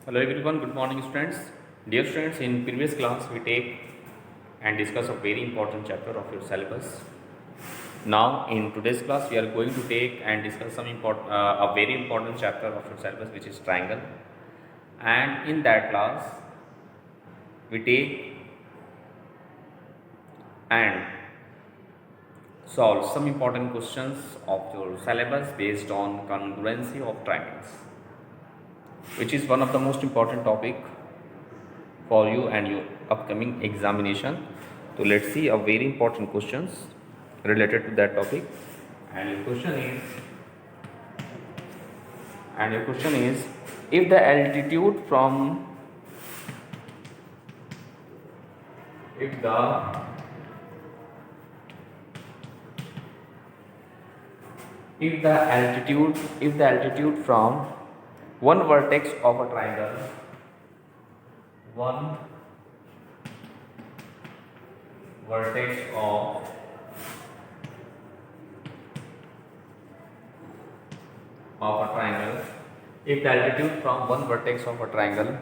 Hello everyone, good morning students. Dear students, in previous class we take and discuss a very important chapter of your syllabus. Now in today's class we are going to take and discuss a very important chapter of your syllabus, which is triangle. And in that class we take and solve some important questions of your syllabus based on congruency of triangles, which is one of the most important topic for you and your upcoming examination. So let's see a very important questions related to that topic. And your question is, if the altitude from if the altitude from one vertex of a triangle, one vertex of a triangle, if the altitude from one vertex of a triangle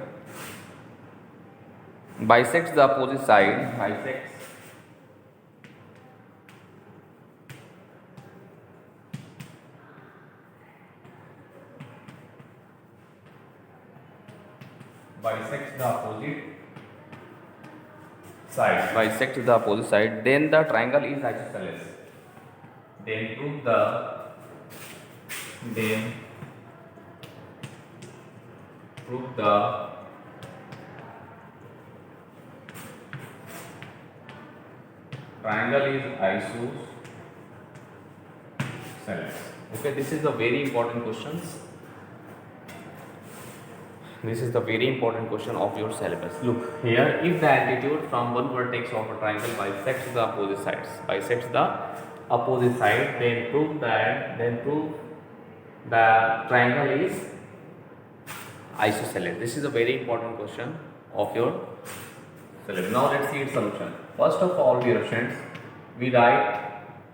bisects the opposite side, bisects the opposite side, then the triangle is isosceles. Then prove the triangle is isosceles. Okay, this is the very important questions. This is the very important question of your syllabus. Look here, if the altitude from one vertex of a triangle bisects the opposite side, then prove the triangle is isosceles. This is a very important question of your syllabus. Now let's see its solution. First of all, dear students, we write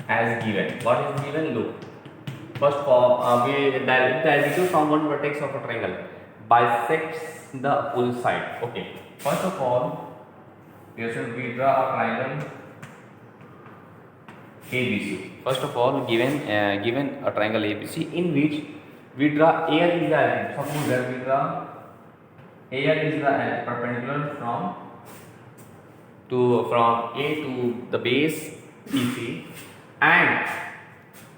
as given. What is given? Look, first of all, if the altitude from one vertex of a triangle bisects the opposite side. Okay, first of all, we draw a triangle ABC. First of all, given a triangle ABC in which we draw AL is the element. Suppose that we draw AL is the perpendicular from A to the base BC, and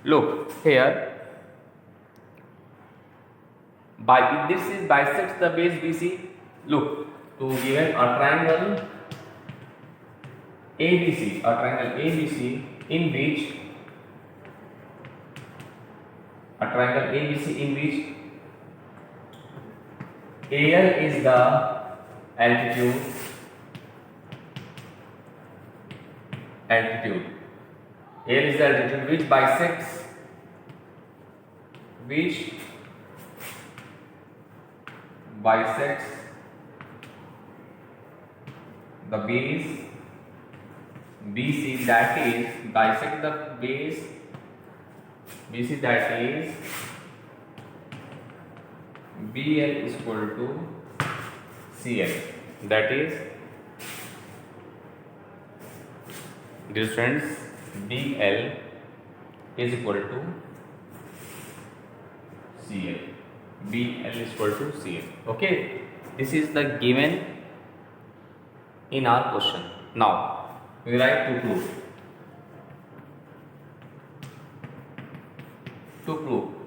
look here, if this is bisects the base BC, look, to given a triangle ABC, in which AL is the altitude, AL is the altitude which bisects the base BC, that is bisect the base BC, that is BL is equal to CL, that is, dear friends, BL is equal to CL. BL is equal to CL. Okay, this is the given in our question. Now we write to prove.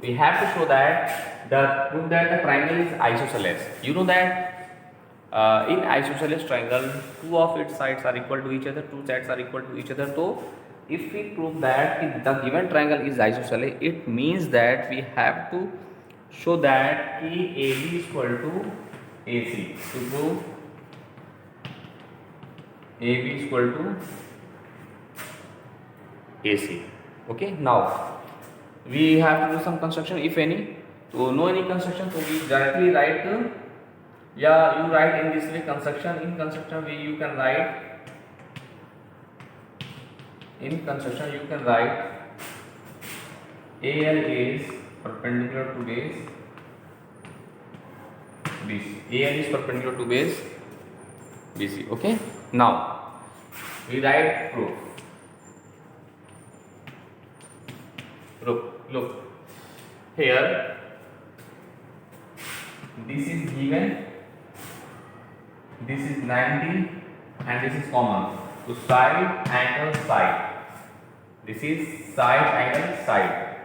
We have to show that the triangle is isosceles. You know that in isosceles triangle, two of its sides are equal to each other, So if we prove that if the given triangle is isosceles, it means that we have to show that AB is equal to AC. To prove AB is equal to AC. Okay, now we have to do some construction, if any. So no any construction, so we directly write you write in this way construction. In construction you can write AL is perpendicular to base BC. AL is perpendicular to base BC. Okay. Now we write proof. Look here. This is given. This is 90 and this is common. So side angle side. This is side angle side.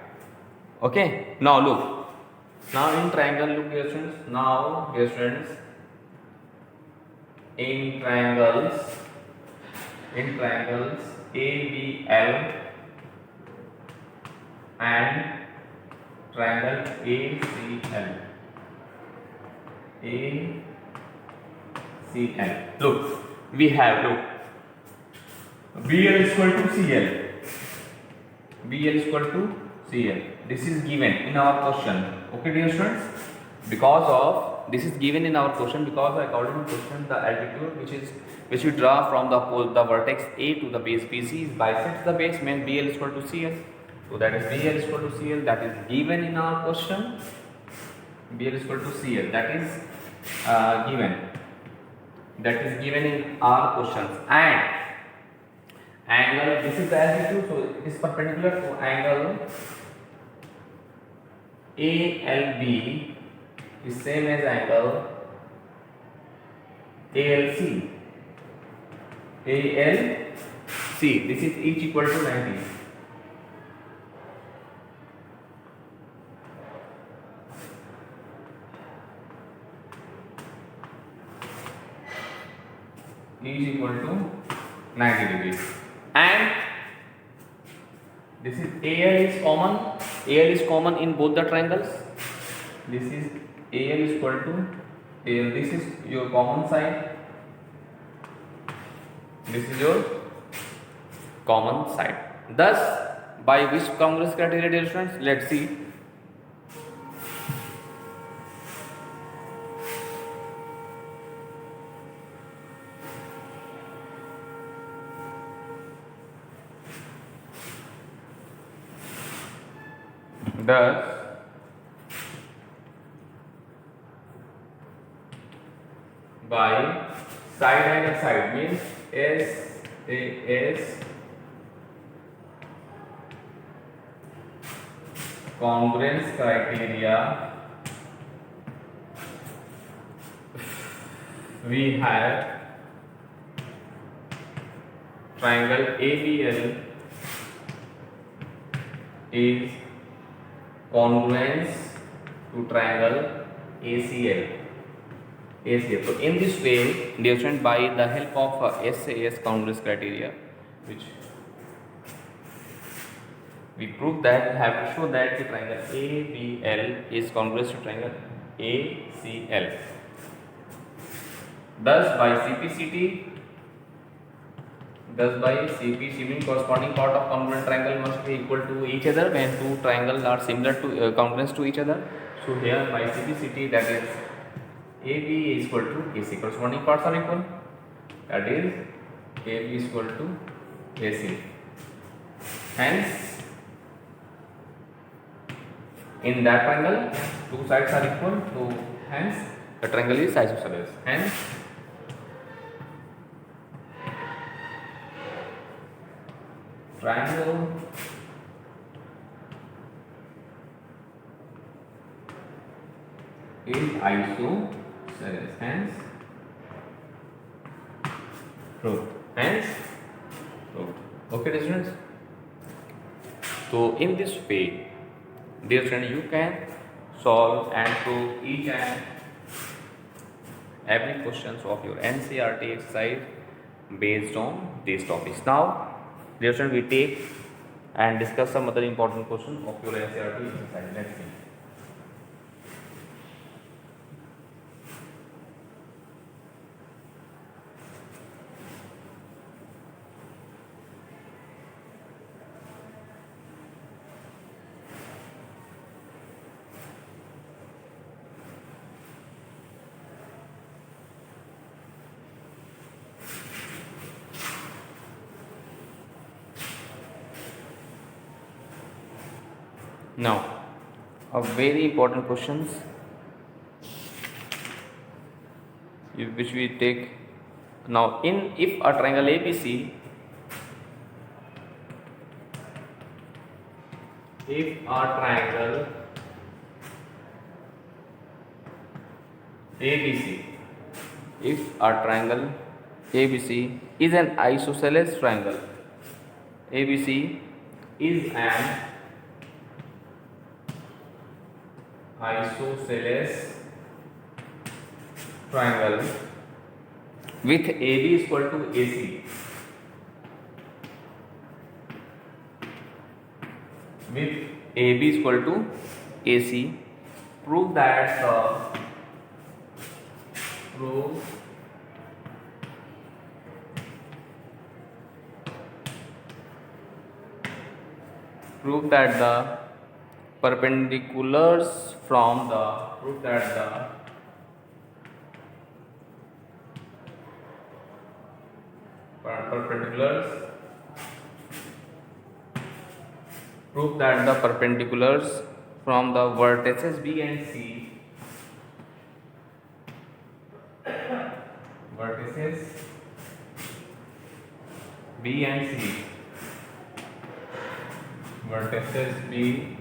Okay. Now look. Now in triangle, look dear students. Now dear students, in triangles ABL and triangle ACL. Look, we have BL is equal to CL. BL is equal to CL. This is given in our question. Okay, dear students. Because of this is given in our question, because according to question the altitude which we draw from the vertex A to the base BC is bisects the base, means BL is equal to CL. So that is BL is equal to CL. That is given in our question. BL is equal to CL. That is given. That is given in our questions. And angle, this is the altitude, so it is perpendicular to angle ALB is same as angle ALC. This is each equal to 90. Each equal to 90 degrees. And this is AL is common in both the triangles. This is AL is equal to AL. This is your common side. This is your common side. Thus, by which congruence criteria, dear students? Let's see. Thus, by side angle side means SAS congruence criteria, we have triangle ABL is congruence to triangle ACL. So in this way, dear student, by the help of SAS congruence criteria, which we prove that we have to show that the triangle ABL is congruous to triangle ACL. Thus by CPCT means corresponding part of congruent triangle must be equal to each other when two triangles are similar to congruence to each other. So here by CPCT, that is AB is equal to AC. Corresponding parts are equal. That is AB is equal to AC. Hence, in that triangle, two sides are equal. So hence, the triangle is isosceles. Hence, triangle is isosceles. Hence proved. Okay, dear students. So in this way, dear students, you can solve and prove each and every questions of your NCERT exercise based on these topics. Now, dear students, we take and discuss some other important questions of your NCERT exercise. Let's see. Now, a very important questions. which we take now. In if a triangle ABC, if a triangle ABC, if a triangle ABC is an isosceles triangle, ABC is an isosceles triangle with AB is equal to AC, with AB is equal to AC, prove that prove that the perpendiculars from the perpendiculars from the vertices B and C, vertices B and C, vertices B,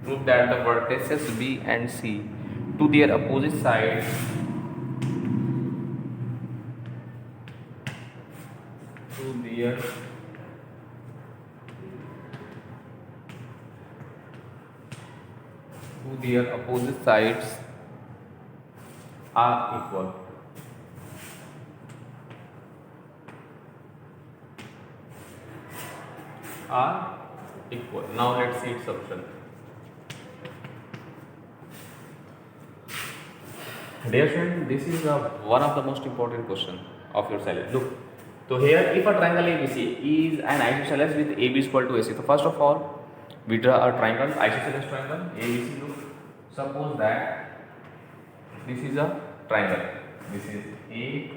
prove that the vertices B and C to their opposite sides are equal. Now let's see its solution. Dear student, this is one of the most important question of your syllabus. Look, so here if a triangle ABC is an isosceles with AB is equal to AC, so first of all we draw a triangle, isosceles triangle ABC. Look, suppose that this is a triangle, this is A,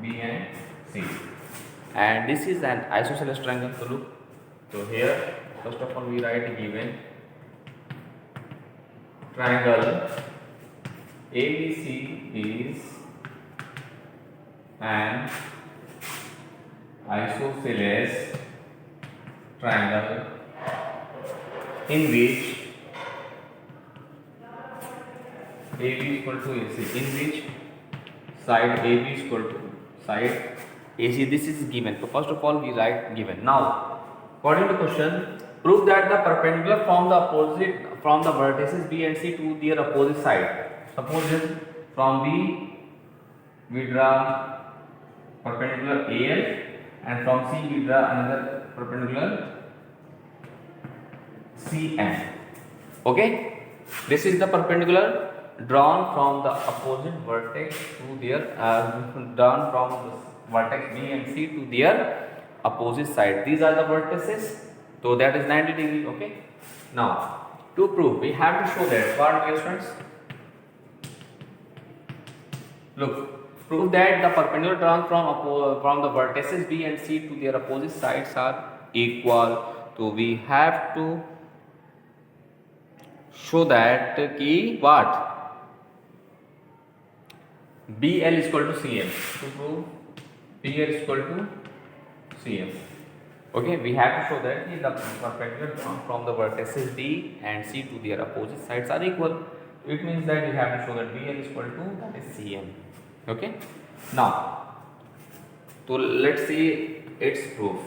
B and C, and this is an isosceles triangle. So look, so here first of all we write given triangle ABC is an isosceles triangle in which AB is equal to AC, in which side AB is equal to side AC. This is given. So first of all we write given. Now according to question, prove that the perpendicular from the vertices B and C to their opposite side. Suppose this from B we draw perpendicular AL, and from C we draw another perpendicular CM. Okay, this is the perpendicular drawn from the opposite vertex to their drawn from the vertex B and C to their opposite side. These are the vertices, so that is 90 degree. Okay, now to prove we have to show that what, dear students? Look, prove that the perpendicular drawn from the vertices B and C to their opposite sides are equal. So we have to show that ki what? BL is equal to CM. To prove BL is equal to CM. Okay, we have to show that the perpendicular drawn from the vertices B and C to their opposite sides are equal. It means that we have to show that BL is equal to, that is CM. Okay, now so let's see its proof.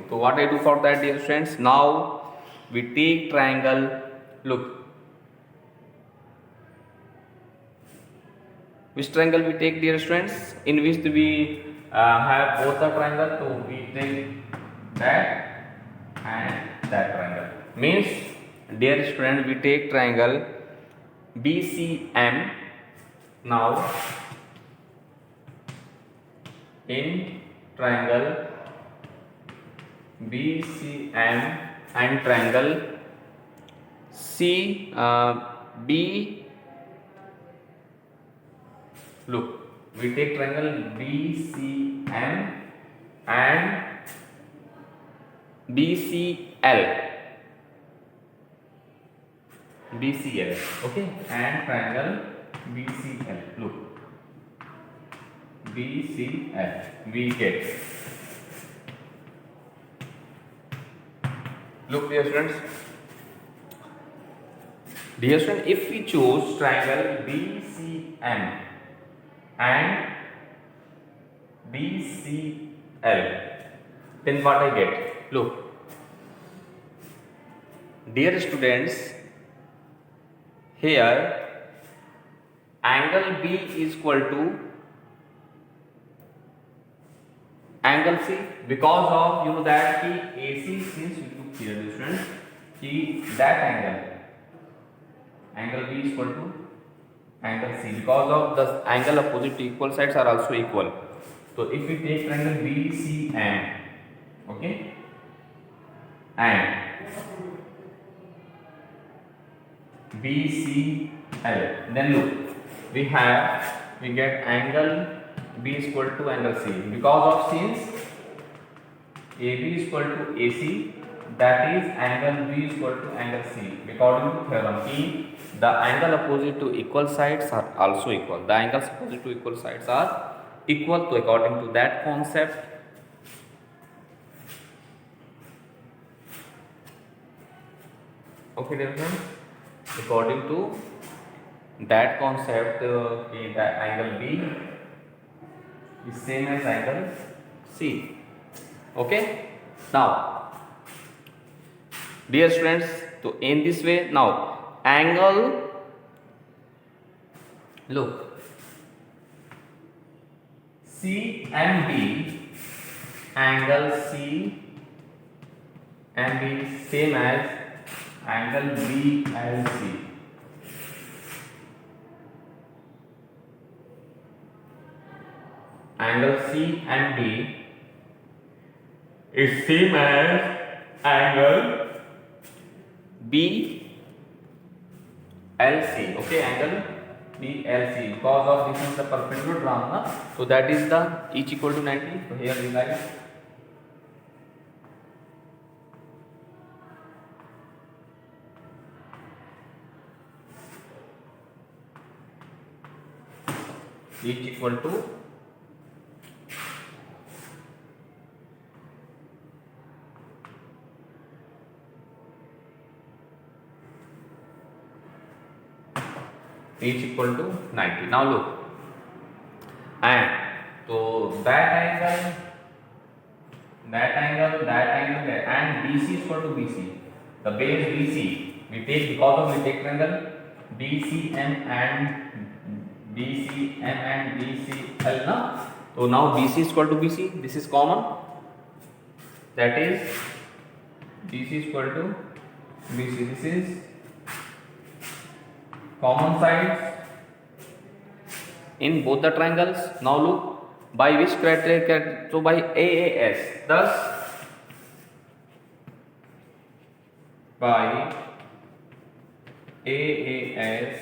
So what I do for that, dear friends? Now we take triangle. Look, which triangle we take, dear friends? In which we have both the triangle. So we take that and that triangle. Means, dear student, we take triangle BCM. Now in triangle BCM and triangle B. Look, we take triangle BCM and BCL. BCL, okay, and triangle BCL. Look, BCL, we get. Look, dear students. Dear student, if we choose triangle BCM and BCL, then what I get? Look, dear students, here angle B is equal to angle C, because of, you know, that ki AC, since we took here, dear students, ki that angle B is equal to angle C, because of the angle opposite to equal sides are also equal. So if we take triangle BCM, okay, and BCL, then look, we get angle B is equal to angle C, because of, since AB is equal to AC, that is angle B is equal to angle C, according to theorem ki the angle opposite to equal sides are also equal. The angles opposite to equal sides are equal, to according to that concept. Okay, dear friends, according to that concept, the angle B is same as angle C. Okay, now dear students, so in this way, now angle, look, C and B, angle C and B same as angle B and C. Angle C and B is same as angle BLC. Okay, angle BLC, because of this is the perpendicular drawn, so that is the each equal to 90. So here we write each equal to each equal to 90. Now look, and so that angle, and BC is equal to BC. The base BC we take, because of we take triangle BCM and BCL now. So now BC is equal to BC. This is common. That is BC is equal to BC. This is common sides in both the triangles. Now look, by which criteria? So by AAS. Thus, by AAS,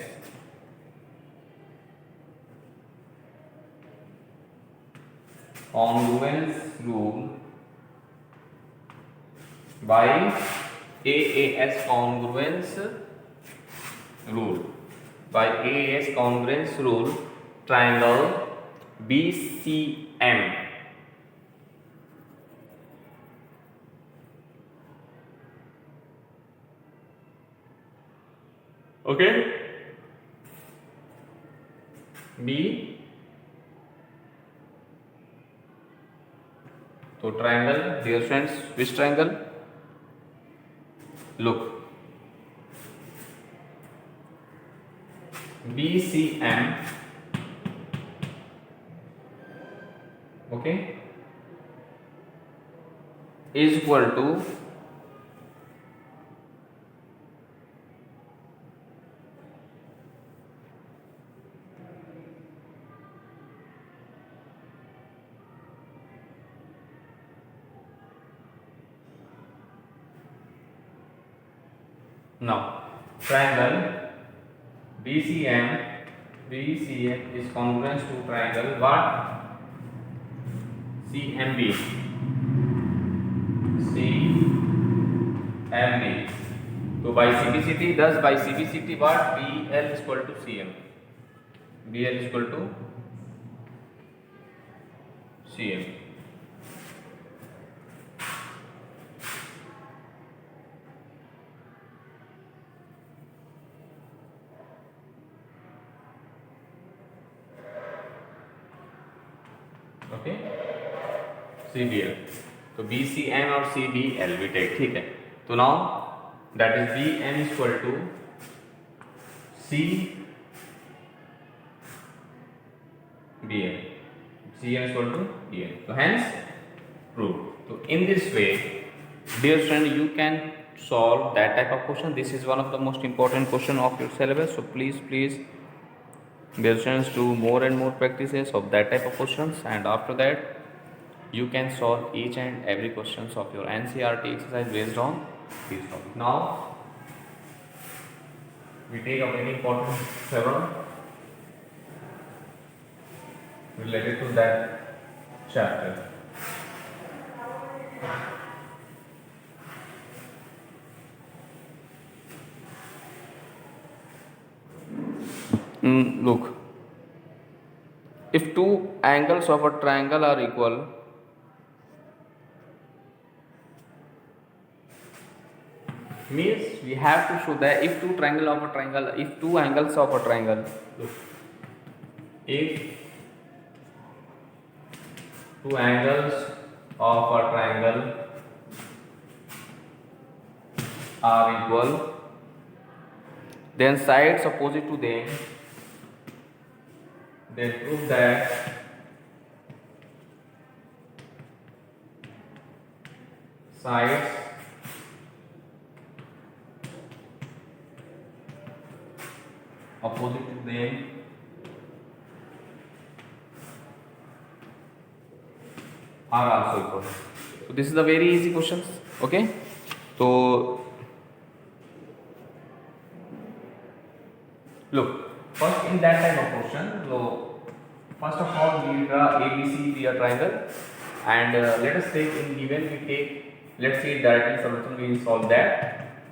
congruence rule, by AAS congruence rule, by AAS congruence rule, triangle BCM okay, B, so triangle, dear friends, which triangle? Look, BCM, okay, is equal to now triangle BCM is congruent to triangle what? CMB. तो by CBCT, thus by CBCT what? BL is equal to CM. BL is equal to CM. Okay, CBL. तो BCM और CBL we take, ठीक है. तो now that is BM is equal to CBL. CM is equal to BL. So hence prove. So in this way, dear friend, you can solve that type of question. This is one of the most important question of your syllabus. So please, dear friends, do more and more practices of that type of questions, and after that you can solve each and every questions of your NCERT exercise based on this topic. Now we take a very important several related to that chapter. Look, if two angles of a triangle are equal, means we have to show that if two angles of a triangle, if two angles of a triangle, look, if two angles of a triangle are equal, then sides opposite to them, then prove that sides opposite to them are also equal. So this is a very easy questions. Okay, so look, first in that type of question, so first of all we draw ABC be a triangle, and let us take in given we take, let's say directly solution we solve that.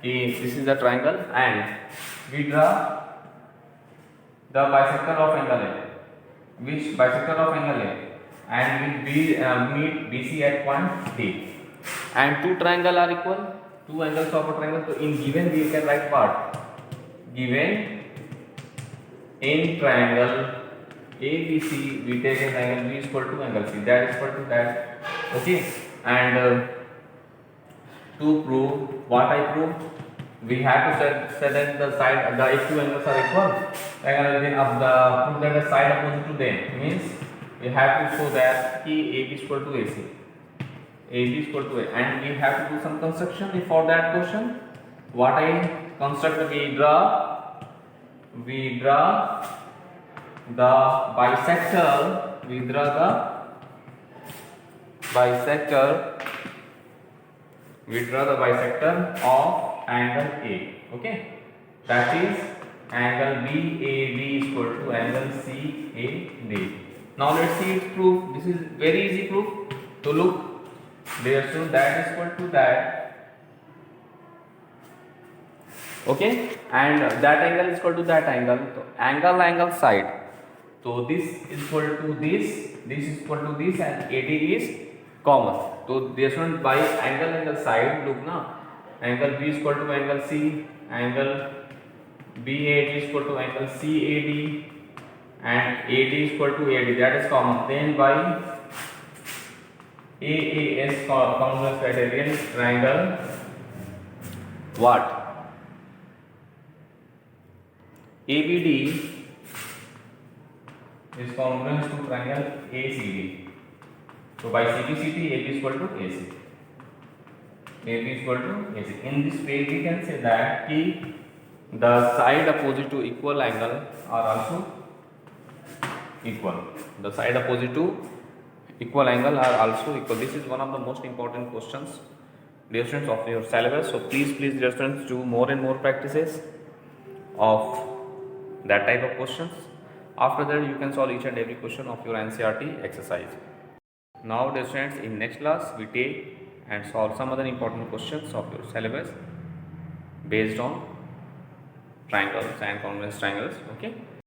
Okay, this is the triangle and we draw the bisector of angle A. Which bisector of angle A? And we meet BC at point D. And two triangle are equal. Two angles of a triangle. So in given we can write what? Given in triangle ABC we take an angle B is equal to angle C. That is equal to that. Okay. And to prove what I prove, we have to set that the side, the if two angles are equal, then of the prove that the side opposite to them means we have to show that AB is equal to AC. AB is equal to A, and we have to do some construction for that question. What I construct, we draw the bisector. We draw the bisector of angle A. Okay, that is angle BAD is equal to angle CAD. Now let's see its proof. This is very easy proof. So look, there, so that is equal to that. Okay, and that angle is equal to that angle. So angle side. So this is equal to this is equal to this, and AD is common. So this one by angle side, look now, angle B is equal to angle C, angle BAD is equal to angle CAD, and AD is equal to AD, that is common. Then by AAS congruence criterion triangle, what? ABD is congruence to triangle ACD. So by CBCT, AB is equal to AC. AB is equal to AC. In this way, we can say that the side opposite to equal angle are also equal. The side opposite to equal angle are also equal. This is one of the most important questions, dear students, of your syllabus. So please, dear students, do more and more practices of that type of questions. After that, you can solve each and every question of your NCERT exercise. Now, dear students, in next class we take and solve some other important questions of your syllabus. based on triangles and congruence triangles. Okay.